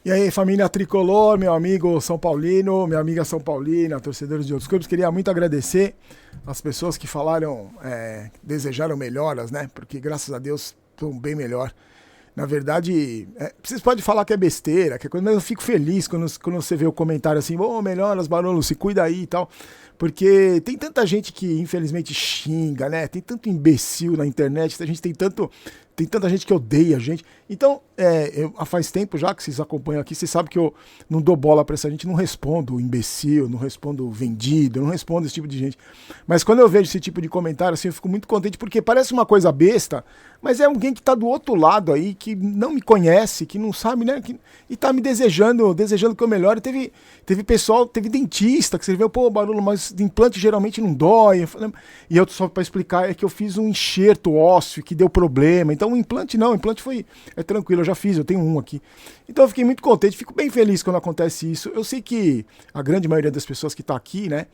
E aí, família tricolor, meu amigo São Paulino, minha amiga São Paulina, torcedores de outros clubes, queria muito agradecer as pessoas que falaram, desejaram melhoras, né? Porque graças a Deus estou bem melhor. Na verdade, vocês podem falar que é besteira, que é coisa, mas eu fico feliz quando você vê o comentário assim, melhoras, Barolo, se cuida aí e tal. Porque tem tanta gente que infelizmente xinga, né? Tem tanto imbecil na internet, tem tanta gente que odeia a gente. Então, faz tempo já que vocês acompanham aqui, vocês sabem que eu não dou bola pra essa gente, não respondo imbecil, não respondo vendido, não respondo esse tipo de gente. Mas quando eu vejo esse tipo de comentário, assim, eu fico muito contente, porque parece uma coisa besta, mas é alguém que tá do outro lado aí, que não me conhece, que não sabe, né? E tá me desejando que eu melhore. Teve pessoal, teve dentista que escreveu, Barolo, mas implante geralmente não dói. E eu, só pra explicar, é que eu fiz um enxerto ósseo que deu problema. Então o implante é tranquilo, eu já fiz, eu tenho um aqui. Então eu fiquei muito contente, fico bem feliz quando acontece isso. Eu sei que a grande maioria das pessoas que tá aqui, né,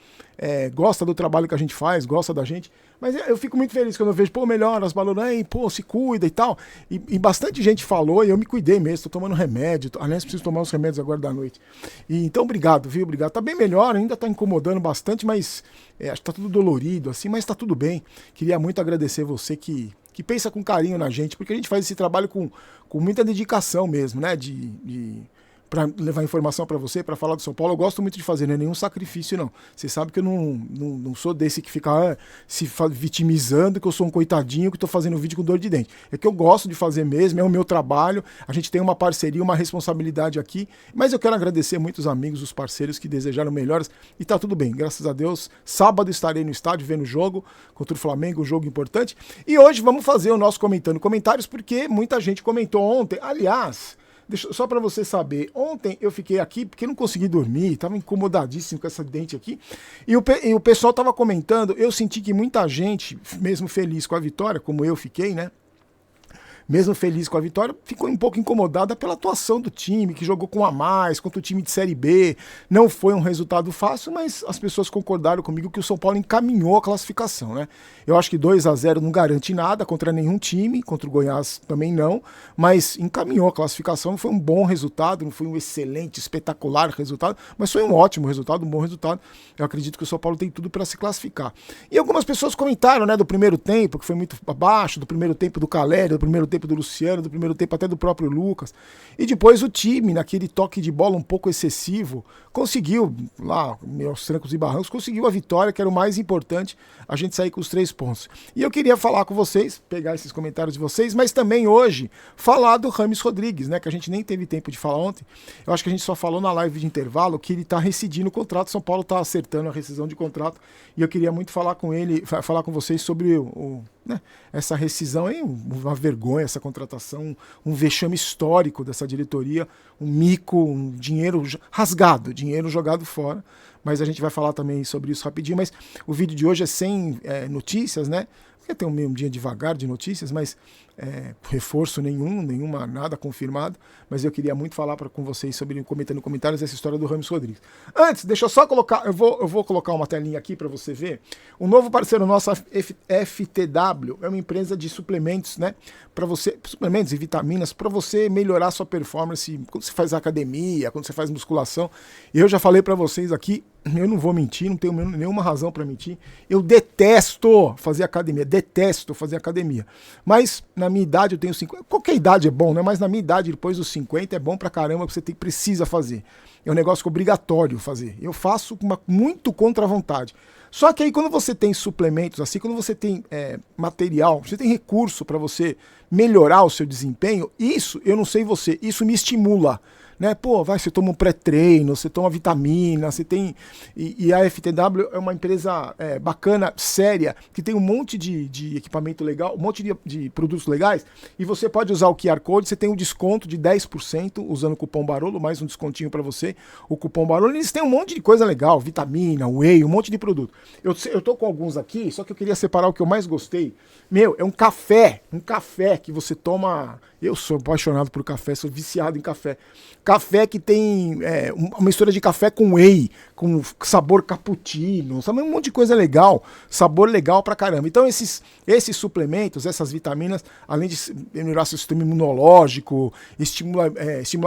gosta do trabalho que a gente faz, gosta da gente, mas eu fico muito feliz quando eu vejo, melhora as balões, se cuida e tal. E bastante gente falou, e eu me cuidei mesmo, tô tomando remédio, aliás, preciso tomar os remédios agora da noite. Então, obrigado, viu? Obrigado. Tá bem melhor, ainda tá incomodando bastante, mas acho que tá tudo dolorido, assim, mas tá tudo bem. Queria muito agradecer você que pensa com carinho na gente, porque a gente faz esse trabalho com muita dedicação mesmo, né? Para levar informação para você, para falar do São Paulo, eu gosto muito de fazer, não é nenhum sacrifício, não. Você sabe que eu não sou desse que fica se vitimizando, que eu sou um coitadinho, que estou fazendo vídeo com dor de dente. É que eu gosto de fazer mesmo, é o meu trabalho, a gente tem uma parceria, uma responsabilidade aqui, mas eu quero agradecer muito os amigos, os parceiros que desejaram melhoras, e tá tudo bem, graças a Deus. Sábado estarei no estádio vendo o jogo contra o Flamengo, um jogo importante, e hoje vamos fazer o nosso comentando comentários, porque muita gente comentou ontem, aliás... Só para você saber, ontem eu fiquei aqui porque não consegui dormir, estava incomodadíssimo com essa dente aqui, e o pessoal estava comentando, eu senti que muita gente, mesmo feliz com a vitória, como eu fiquei, né? Mesmo feliz com a vitória, ficou um pouco incomodada pela atuação do time, que jogou com a mais, contra o time de Série B. Não foi um resultado fácil, mas as pessoas concordaram comigo que o São Paulo encaminhou a classificação, né? Eu acho que 2-0 não garante nada contra nenhum time, contra o Goiás também não, mas encaminhou a classificação, não foi um bom resultado, não foi um excelente, espetacular resultado, mas foi um ótimo resultado, um bom resultado. Eu acredito que o São Paulo tem tudo para se classificar. E algumas pessoas comentaram, né, do primeiro tempo, que foi muito abaixo, do primeiro tempo do Caleri, do primeiro tempo do Luciano, do primeiro tempo até do próprio Lucas. E depois o time, naquele toque de bola um pouco excessivo, conseguiu, lá, aos trancos e barrancos, conseguiu a vitória, que era o mais importante, a gente sair com os 3 pontos. E eu queria falar com vocês, pegar esses comentários de vocês, mas também hoje falar do Rames Rodrigues, né, que a gente nem teve tempo de falar ontem. Eu acho que a gente só falou na live de intervalo que ele tá rescindindo o contrato, São Paulo tá acertando a rescisão de contrato, e eu queria muito falar com vocês sobre né, essa rescisão aí, uma vergonha essa contratação, um vexame histórico dessa diretoria, um mico, um dinheiro rasgado, dinheiro jogado fora, mas a gente vai falar também sobre isso rapidinho, mas o vídeo de hoje é sem notícias, né? Porque tem um dia devagar de notícias, mas reforço nenhuma, nada confirmado, mas eu queria muito falar com vocês sobre, comentando comentários, essa história do Rames Rodrigues. Antes, deixa eu só colocar, eu vou colocar uma telinha aqui para você ver. Um novo parceiro nosso, a FTW, é uma empresa de suplementos, né? Suplementos e vitaminas para você melhorar sua performance quando você faz academia, quando você faz musculação. Eu já falei para vocês aqui, eu não vou mentir, não tenho nenhuma razão para mentir. Eu detesto fazer academia. Mas na minha idade eu tenho 50. Qualquer idade é bom, né? Mas na minha idade, depois dos 50, é bom pra caramba, que você precisa fazer. É um negócio obrigatório fazer. Eu faço muito contra a vontade. Só que aí quando você tem suplementos, assim, quando você tem material, você tem recurso para você melhorar o seu desempenho, isso, eu não sei você, isso me estimula. Né? Você toma um pré-treino, você toma vitamina, você tem... E a FTW é uma empresa bacana, séria, que tem um monte de equipamento legal, um monte de produtos legais, e você pode usar o QR Code, você tem um desconto de 10% usando o cupom Barolo, mais um descontinho para você, o cupom Barolo. Eles têm um monte de coisa legal, vitamina, whey, um monte de produto. Eu tô com alguns aqui, só que eu queria separar o que eu mais gostei. É um café que você toma... Eu sou apaixonado por café, sou viciado em café. Café que tem uma mistura de café com whey, com sabor cappuccino, sabe? Um monte de coisa legal, sabor legal pra caramba. Então esses suplementos, essas vitaminas, além de melhorar seu sistema imunológico, estimular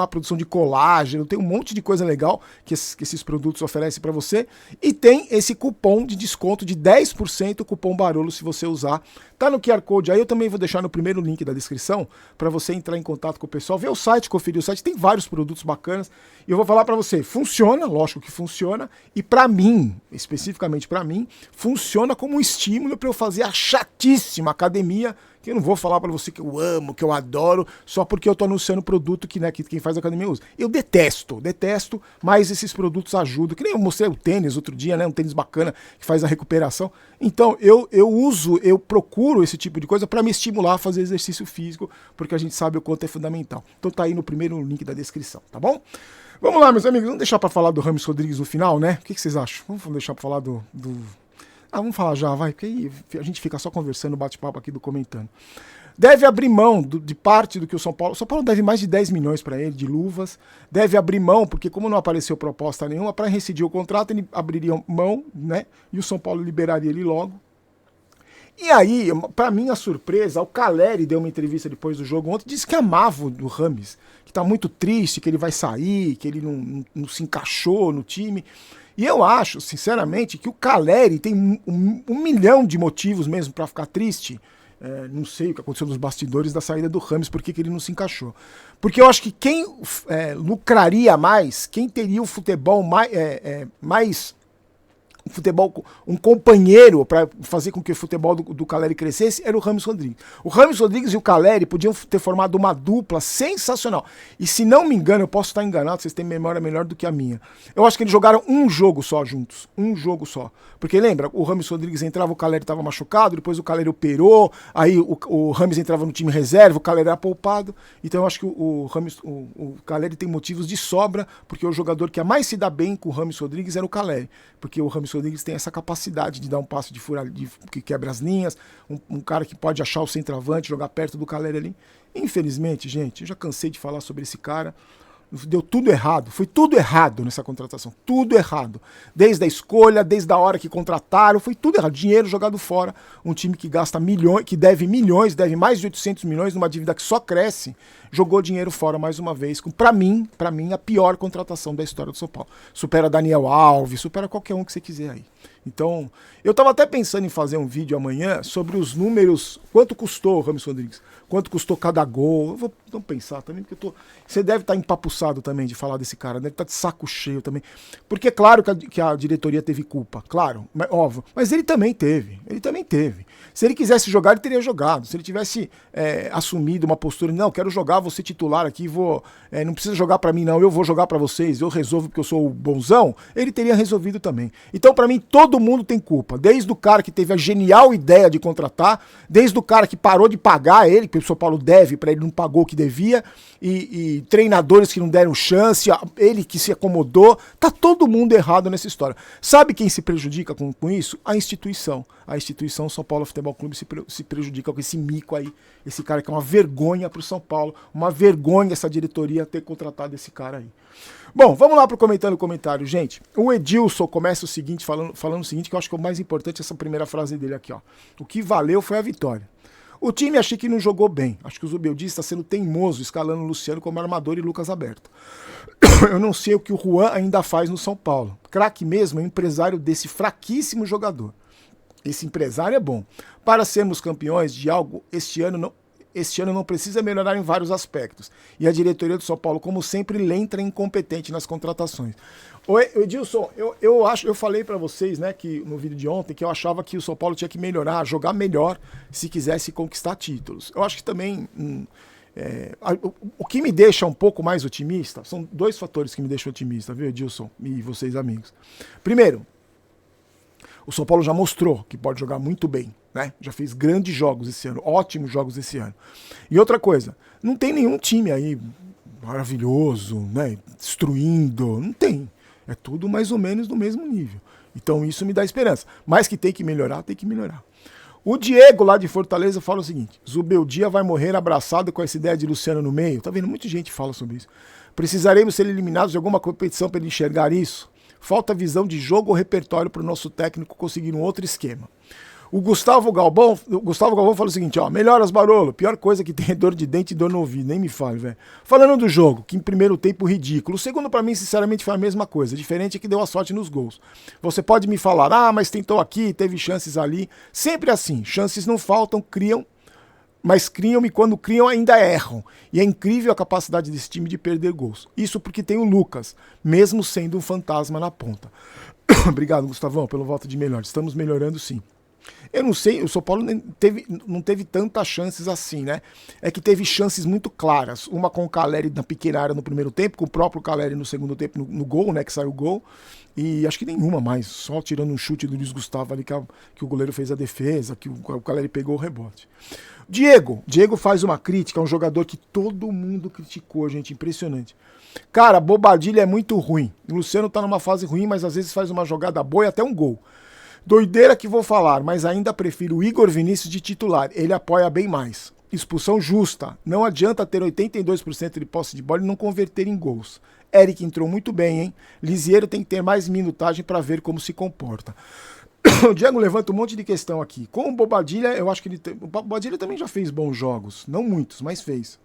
a produção de colágeno, tem um monte de coisa legal que esses produtos oferecem pra você. E tem esse cupom de desconto de 10%, o cupom Barolo, se você usar. Tá no QR Code aí, eu também vou deixar no primeiro link da descrição para você entrar em contato com o pessoal, ver o site, conferir o site, tem vários produtos bacanas. E eu vou falar para você, funciona, lógico que funciona, e para mim, especificamente para mim, funciona como um estímulo para eu fazer a chatíssima academia, que eu não vou falar para você que eu amo, que eu adoro, só porque eu tô anunciando produto que quem faz academia usa. Eu detesto, mas esses produtos ajudam. Que nem eu mostrei o tênis outro dia, né? Um tênis bacana que faz a recuperação. Então eu procuro esse tipo de coisa para me estimular a fazer exercício físico, porque a gente sabe o quanto é fundamental. Então tá aí no primeiro link da descrição, tá bom? Vamos lá, meus amigos, vamos deixar para falar do Rames Rodrigues no final, né? O que vocês acham? Vamos deixar para falar do... vamos falar já, vai, porque aí a gente fica só conversando, bate-papo aqui do comentando. Deve abrir mão de parte do que o São Paulo... O São Paulo deve mais de 10 milhões para ele, de luvas. Deve abrir mão, porque como não apareceu proposta nenhuma, para rescindir o contrato, ele abriria mão, né? E o São Paulo liberaria ele logo. E aí, para minha surpresa, o Caleri deu uma entrevista depois do jogo ontem, disse que amava o Rames, que tá muito triste, que ele vai sair, que ele não se encaixou no time. E eu acho, sinceramente, que o Caleri tem um milhão de motivos mesmo para ficar triste. Não sei o que aconteceu nos bastidores da saída do Rames, por que ele não se encaixou. Porque eu acho que quem lucraria mais, quem teria o futebol mais futebol, um companheiro para fazer com que o futebol do Caleri crescesse, era o Rames Rodrigues. O Rames Rodrigues e o Caleri podiam ter formado uma dupla sensacional. E se não me engano, eu posso estar enganado, vocês têm memória melhor do que a minha. Eu acho que eles jogaram um jogo só juntos. Um jogo só. Porque lembra, o Rames Rodrigues entrava, o Caleri estava machucado, depois o Caleri operou, aí o Rames entrava no time reserva, o Caleri era poupado. Então eu acho que o Caleri tem motivos de sobra, porque o jogador que mais se dá bem com o Rames Rodrigues era o Caleri. Porque o Rames Rodrigues tem essa capacidade de dar um passo de fura, que quebra as linhas, um cara que pode achar o centroavante, jogar perto do Caleri ali. Infelizmente, gente, eu já cansei de falar sobre esse cara. Deu tudo errado, foi tudo errado nessa contratação, tudo errado. Desde a escolha, desde a hora que contrataram, foi tudo errado. Dinheiro jogado fora, um time que gasta milhões, que deve milhões, deve mais de 800 milhões numa dívida que só cresce, jogou dinheiro fora mais uma vez, com, pra mim, a pior contratação da história do São Paulo. Supera Daniel Alves, supera qualquer um que você quiser aí. Então, eu tava até pensando em fazer um vídeo amanhã sobre os números, quanto custou o Rames Rodrigues, quanto custou cada gol. Vamos pensar também, porque você deve estar empapuçado também de falar desse cara, deve estar de saco cheio também. Porque é claro que a diretoria teve culpa, claro, óbvio, mas ele também teve. Se ele quisesse jogar, ele teria jogado. Se ele tivesse assumido uma postura, não, quero jogar, vou ser titular aqui, não precisa jogar pra mim não, eu vou jogar pra vocês, eu resolvo porque eu sou o bonzão, ele teria resolvido também. Então pra mim todo mundo tem culpa, desde o cara que teve a genial ideia de contratar, desde o cara que parou de pagar ele, que o São Paulo deve pra ele, não pagou o que devia, e treinadores que não deram chance, ele que se acomodou, tá todo mundo errado nessa história. Sabe quem se prejudica com isso? A instituição. A instituição São Paulo Futebol Clube se prejudica com esse mico aí, esse cara que é uma vergonha pro São Paulo, uma vergonha essa diretoria ter contratado esse cara aí. Bom, vamos lá pro comentário, gente. O Edilson começa o seguinte, falando o seguinte, que eu acho que é o mais importante, essa primeira frase dele aqui, ó. O que valeu foi a vitória. O time achei que não jogou bem. Acho que o Zubeldia está sendo teimoso, escalando o Luciano como armador e Lucas aberto. Eu não sei o que o Juan ainda faz no São Paulo. Craque mesmo é um empresário desse fraquíssimo jogador. Esse empresário é bom. Para sermos campeões de algo, este ano não precisa melhorar em vários aspectos. E a diretoria do São Paulo, como sempre, lenta e incompetente nas contratações. Edilson, eu falei para vocês, né, que no vídeo de ontem, que eu achava que o São Paulo tinha que melhorar, jogar melhor, se quisesse conquistar títulos. Eu acho que também o que me deixa um pouco mais otimista, são dois fatores que me deixam otimista, viu, Edilson e vocês amigos. Primeiro, o São Paulo já mostrou que pode jogar muito bem, né? Já fez grandes jogos esse ano, ótimos jogos esse ano. E outra coisa, não tem nenhum time aí maravilhoso, né, destruindo, não tem. É tudo mais ou menos do mesmo nível. Então isso me dá esperança. Mas que tem que melhorar, tem que melhorar. O Diego, lá de Fortaleza, fala o seguinte: Zubeldia vai morrer abraçado com essa ideia de Luciano no meio. Tá vendo? Muita gente fala sobre isso. Precisaremos ser eliminados de alguma competição para ele enxergar isso? Falta visão de jogo ou repertório para o nosso técnico conseguir um outro esquema. O Gustavo Galvão fala o seguinte, ó, melhoras, Barolo, pior coisa que tem é dor de dente e dor no ouvido, nem me fale, velho. Falando do jogo, que em primeiro tempo ridículo, o segundo pra mim, sinceramente, foi a mesma coisa, diferente é que deu a sorte nos gols. Você pode me falar, mas tentou aqui, teve chances ali, sempre assim, chances não faltam, criam, mas criam e quando criam ainda erram. E é incrível a capacidade desse time de perder gols. Isso porque tem o Lucas, mesmo sendo um fantasma na ponta. Obrigado, Gustavão, pelo voto de melhor, estamos melhorando sim. Eu não sei, o São Paulo não teve tantas chances assim, né? É que teve chances muito claras. Uma com o Caleri na pequena área no primeiro tempo, com o próprio Caleri no segundo tempo no gol, né? Que saiu o gol. E acho que nenhuma mais, só tirando um chute do Luiz Gustavo ali que o goleiro fez a defesa, que o Caleri pegou o rebote. Diego faz uma crítica a um jogador que todo mundo criticou, gente, impressionante. Cara, Bobadilha é muito ruim. O Luciano tá numa fase ruim, mas às vezes faz uma jogada boa e até um gol. Doideira que vou falar, mas ainda prefiro o Igor Vinícius de titular. Ele apoia bem mais. Expulsão justa. Não adianta ter 82% de posse de bola e não converter em gols. Eric entrou muito bem, hein? Lisieiro tem que ter mais minutagem para ver como se comporta. O Diego levanta um monte de questão aqui. Com o Bobadilha, eu acho que o Bobadilha também já fez bons jogos. Não muitos, mas fez.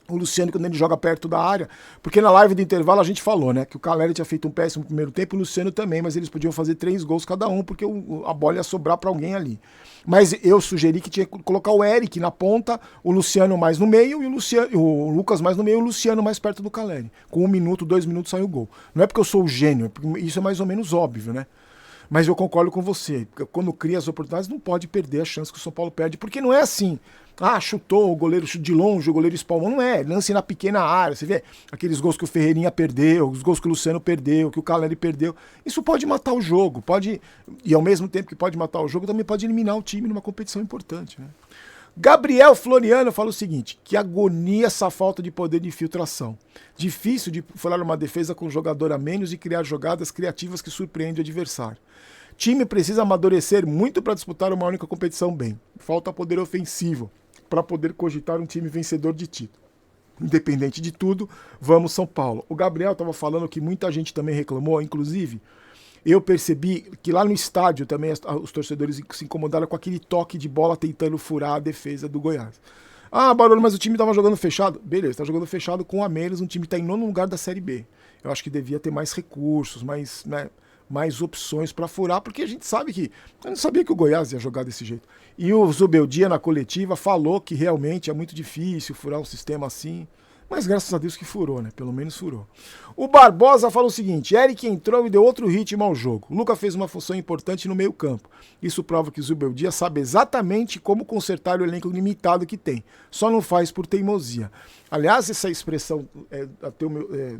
O Luciano, quando ele joga perto da área, porque na live do intervalo a gente falou, né, que o Caleri tinha feito um péssimo primeiro tempo, o Luciano também, mas eles podiam fazer 3 gols cada um, porque a bola ia sobrar para alguém ali. Mas eu sugeri que tinha que colocar o Eric na ponta, o Luciano mais no meio, e o Lucas mais no meio, e o Luciano mais perto do Caleri. Com 1 minuto, 2 minutos saiu o gol. Não é porque eu sou o gênio, porque isso é mais ou menos óbvio, né? Mas eu concordo com você, porque quando cria as oportunidades não pode perder a chance que o São Paulo perde, porque não é assim. Chutou, o goleiro de longe, o goleiro espalmou. Não é, lance na pequena área. Você vê aqueles gols que o Ferreirinha perdeu, os gols que o Luciano perdeu, que o Caleri perdeu. Isso pode matar o jogo, e ao mesmo tempo que pode matar o jogo, também pode eliminar o time numa competição importante, né? Gabriel Floriano fala o seguinte: que agonia essa falta de poder de infiltração. Difícil de falar uma defesa com um jogador a menos e criar jogadas criativas que surpreendem o adversário. Time precisa amadurecer muito para disputar uma única competição bem. Falta poder ofensivo para poder cogitar um time vencedor de título. Independente de tudo, vamos São Paulo. O Gabriel estava falando que muita gente também reclamou, inclusive eu percebi que lá no estádio também os torcedores se incomodaram com aquele toque de bola tentando furar a defesa do Goiás. Barulho, mas o time estava jogando fechado. Beleza, está jogando fechado com a menos, um time está em 9º lugar da Série B. Eu acho que devia ter mais recursos, mais opções para furar, porque a gente sabe que... Eu não sabia que o Goiás ia jogar desse jeito. E o Zubeldia, na coletiva, falou que realmente é muito difícil furar um sistema assim. Mas graças a Deus que furou, né? Pelo menos furou. O Barbosa fala o seguinte: Eric entrou e deu outro ritmo ao jogo. O Luca fez uma função importante no meio campo. Isso prova que o Zubeldia sabe exatamente como consertar o elenco limitado que tem. Só não faz por teimosia. Aliás, essa expressão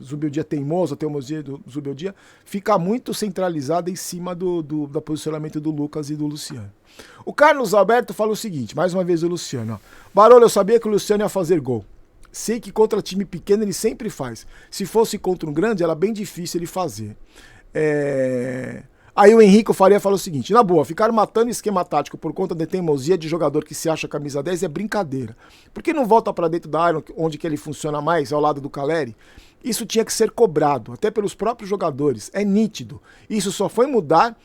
Zubeldia teimoso, a teimosia do Zubeldia, fica muito centralizada em cima do posicionamento do Lucas e do Luciano. O Carlos Alberto fala o seguinte, mais uma vez o Luciano: ó, Barolo, eu sabia que o Luciano ia fazer gol. Sei que contra time pequeno ele sempre faz. Se fosse contra um grande, era bem difícil ele fazer. Aí o Henrique Faria fala o seguinte: na boa, ficar matando esquema tático por conta de teimosia de jogador que se acha camisa 10 é brincadeira. Por que não volta para dentro da área onde que ele funciona mais, ao lado do Caleri? Isso tinha que ser cobrado, até pelos próprios jogadores. É nítido. Isso só foi mudar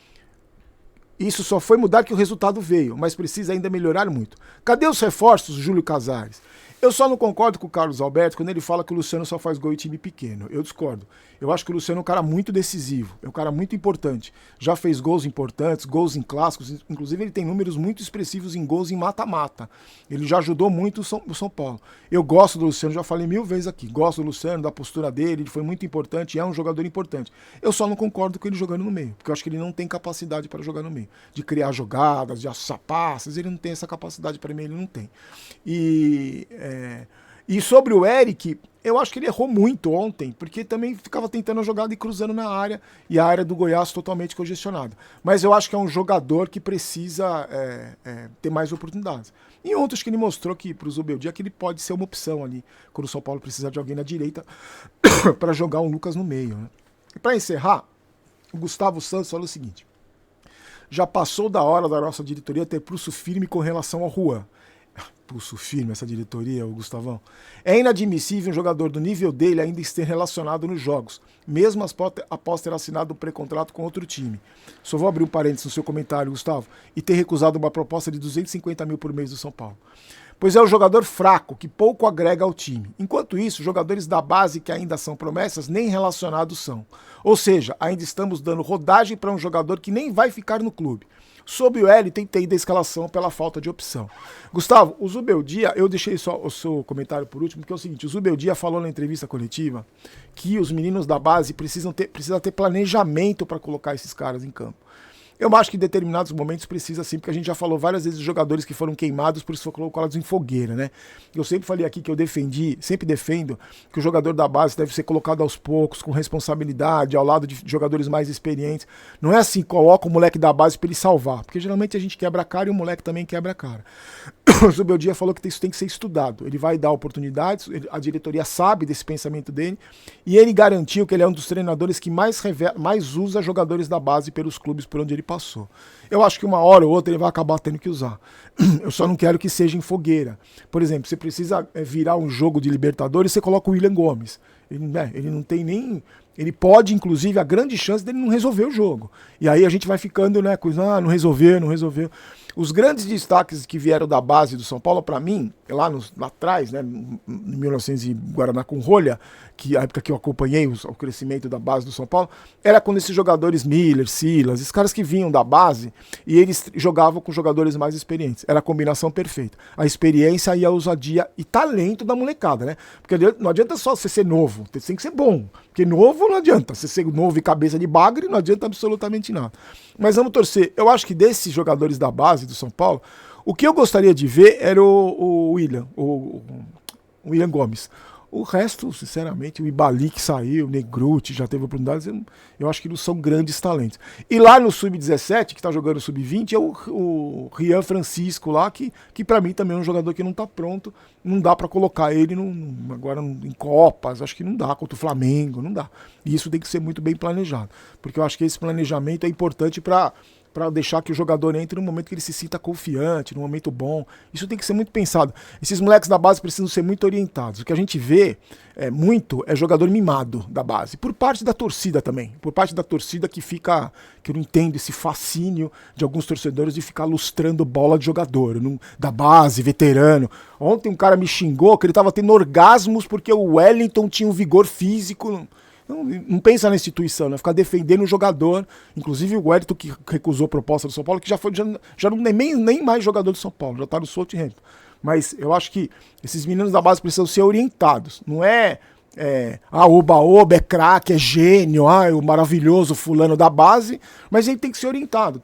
que o resultado veio, mas precisa ainda melhorar muito. Cadê os reforços, Júlio Casares? Eu só não concordo com o Carlos Alberto quando ele fala que o Luciano só faz gol em time pequeno. Eu discordo. Eu acho que o Luciano é um cara muito decisivo, é um cara muito importante. Já fez gols importantes, gols em clássicos, inclusive ele tem números muito expressivos em gols em mata-mata. Ele já ajudou muito o São Paulo. Eu gosto do Luciano, já falei 1000 vezes aqui. Gosto do Luciano, da postura dele, ele foi muito importante, é um jogador importante. Eu só não concordo com ele jogando no meio, porque eu acho que ele não tem capacidade para jogar no meio. De criar jogadas, de assar passes, ele não tem essa capacidade, para mim ele não tem. E sobre o Eric, eu acho que ele errou muito ontem, porque também ficava tentando a jogada e cruzando na área, e a área do Goiás totalmente congestionada. Mas eu acho que é um jogador que precisa ter mais oportunidades. E ontem acho que ele mostrou que para o Zubeldia que ele pode ser uma opção ali, quando o São Paulo precisar de alguém na direita para jogar um Lucas no meio, né? E para encerrar, o Gustavo Santos falou o seguinte: já passou da hora da nossa diretoria ter pulso firme com relação ao Juan. Pulso firme essa diretoria, o Gustavão. É inadmissível um jogador do nível dele ainda estar relacionado nos jogos, mesmo após ter assinado um pré-contrato com outro time. Só vou abrir um parênteses no seu comentário, Gustavo, e ter recusado uma proposta de 250 mil por mês do São Paulo. Pois é um jogador fraco, que pouco agrega ao time. Enquanto isso, jogadores da base que ainda são promessas, nem relacionados são. Ou seja, ainda estamos dando rodagem para um jogador que nem vai ficar no clube. Sob o L, tentei da escalação pela falta de opção. Gustavo, o Zubeldia, eu deixei só o seu comentário por último, porque é o seguinte, o Zubeldia falou na entrevista coletiva que os meninos da base precisam ter planejamento para colocar esses caras em campo. Eu acho que em determinados momentos precisa sim, porque a gente já falou várias vezes de jogadores que foram queimados, por isso foram colocados em fogueira, né? Eu sempre falei aqui que eu sempre defendo que o jogador da base deve ser colocado aos poucos, com responsabilidade, ao lado de jogadores mais experientes. Não é assim, coloca o moleque da base para ele salvar, porque geralmente a gente quebra a cara e o moleque também quebra a cara. O Zubeldia falou que isso tem que ser estudado. Ele vai dar oportunidades, a diretoria sabe desse pensamento dele, e ele garantiu que ele é um dos treinadores que mais usa jogadores da base pelos clubes por onde ele passou. Eu acho que uma hora ou outra ele vai acabar tendo que usar. Eu só não quero que seja em fogueira. Por exemplo, você precisa virar um jogo de Libertadores, você coloca o William Gomes. Ele não tem nem... Ele pode, inclusive, a grande chance dele não resolver o jogo. E aí a gente vai ficando, né, coisa, não resolveu. Os grandes destaques que vieram da base do São Paulo, para mim, lá atrás, né, em 1900 e Guaraná com rolha, que a época que eu acompanhei o crescimento da base do São Paulo, era quando esses jogadores Miller, Silas, esses caras que vinham da base e eles jogavam com jogadores mais experientes. Era a combinação perfeita. A experiência e a ousadia e talento da molecada, né? Porque não adianta só você ser novo, você tem que ser bom. Porque novo não adianta. Você ser novo e cabeça de bagre não adianta absolutamente nada. Mas vamos torcer. Eu acho que desses jogadores da base do São Paulo, o que eu gostaria de ver era o William Gomes. O resto, sinceramente, o Ibali que saiu, o Negruti já teve oportunidades, eu acho que não são grandes talentos. E lá no Sub-17, que está jogando Sub-20, é o Rian Francisco lá, que para mim também é um jogador que não está pronto, não dá para colocar ele agora em Copas, acho que não dá, contra o Flamengo, não dá. E isso tem que ser muito bem planejado, porque eu acho que esse planejamento é importante para deixar que o jogador entre no momento que ele se sinta confiante, no momento bom. Isso tem que ser muito pensado. Esses moleques da base precisam ser muito orientados. O que a gente vê muito é jogador mimado da base. Por parte da torcida também. Por parte da torcida que eu não entendo esse fascínio de alguns torcedores de ficar lustrando bola de jogador. Da base, veterano. Ontem um cara me xingou que ele estava tendo orgasmos porque o Wellington tinha um vigor físico... Não pensa na instituição, né? Ficar defendendo o jogador. Inclusive o Wellington, que recusou a proposta do São Paulo, que já não é nem mais jogador do São Paulo, já tá no Southampton. Mas eu acho que esses meninos da base precisam ser orientados. Não é oba-oba, é craque, é gênio, é o maravilhoso fulano da base, mas ele tem que ser orientado,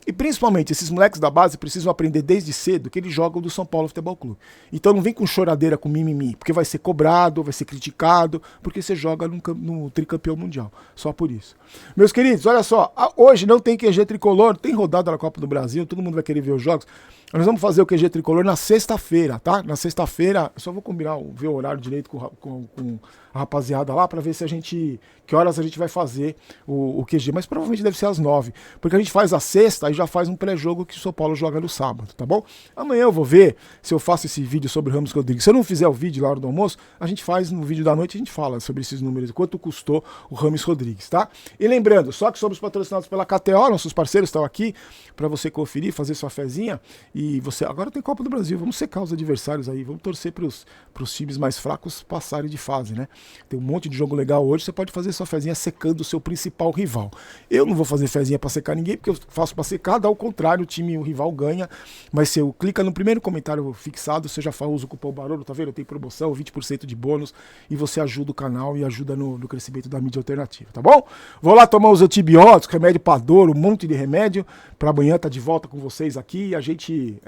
e principalmente esses moleques da base precisam aprender desde cedo que eles jogam do São Paulo Futebol Clube. Então não vem com choradeira, com mimimi, porque vai ser cobrado, vai ser criticado, porque você joga no tricampeão mundial, só por isso. Meus queridos, olha só, hoje não tem QG Tricolor, tem rodada na Copa do Brasil, todo mundo vai querer ver os jogos. Nós vamos fazer o QG Tricolor na sexta-feira, tá? Na sexta-feira, eu só vou combinar, ver o horário direito com a rapaziada lá pra ver que horas a gente vai fazer o QG, mas provavelmente deve ser às 9, porque a gente faz a sexta e já faz um pré-jogo que o São Paulo joga no sábado, tá bom? Amanhã eu vou ver se eu faço esse vídeo sobre o Ramos Rodrigues. Se eu não fizer o vídeo lá na hora do almoço, a gente faz no vídeo da noite, a gente fala sobre esses números, quanto custou o Ramos Rodrigues, tá? E lembrando, só que somos patrocinados pela KTO, nossos parceiros estão aqui pra você conferir, fazer sua fezinha, e você, agora tem Copa do Brasil, vamos secar os adversários aí, vamos torcer pros times mais fracos passarem de fase, né? Tem um monte de jogo legal hoje, você pode fazer sua fezinha secando o seu principal rival. Eu não vou fazer fezinha pra secar ninguém, porque eu faço pra secar, dá o contrário, o rival ganha, mas se eu clica no primeiro comentário fixado, você já usa o cupom Barolo, tá vendo? Tem promoção, 20% de bônus, e você ajuda o canal e ajuda no crescimento da mídia alternativa, tá bom? Vou lá tomar os antibióticos, remédio pra dor, um monte de remédio, pra amanhã tá de volta com vocês aqui, e a gente...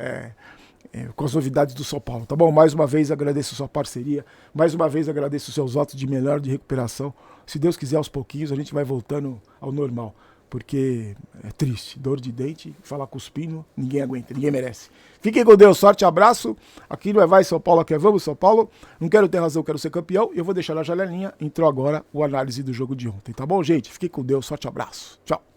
com as novidades do São Paulo, tá bom? Mais uma vez agradeço a sua parceria, mais uma vez agradeço os seus votos de melhor de recuperação. Se Deus quiser, aos pouquinhos a gente vai voltando ao normal, porque é triste, dor de dente, falar cuspindo, ninguém aguenta, ninguém merece. Fiquem com Deus, sorte, abraço, aqui não é vai São Paulo, aqui é vamos São Paulo, não quero ter razão, quero ser campeão, eu vou deixar na janelinha, entrou agora o análise do jogo de ontem, tá bom, gente? Fiquem com Deus, sorte, abraço, tchau.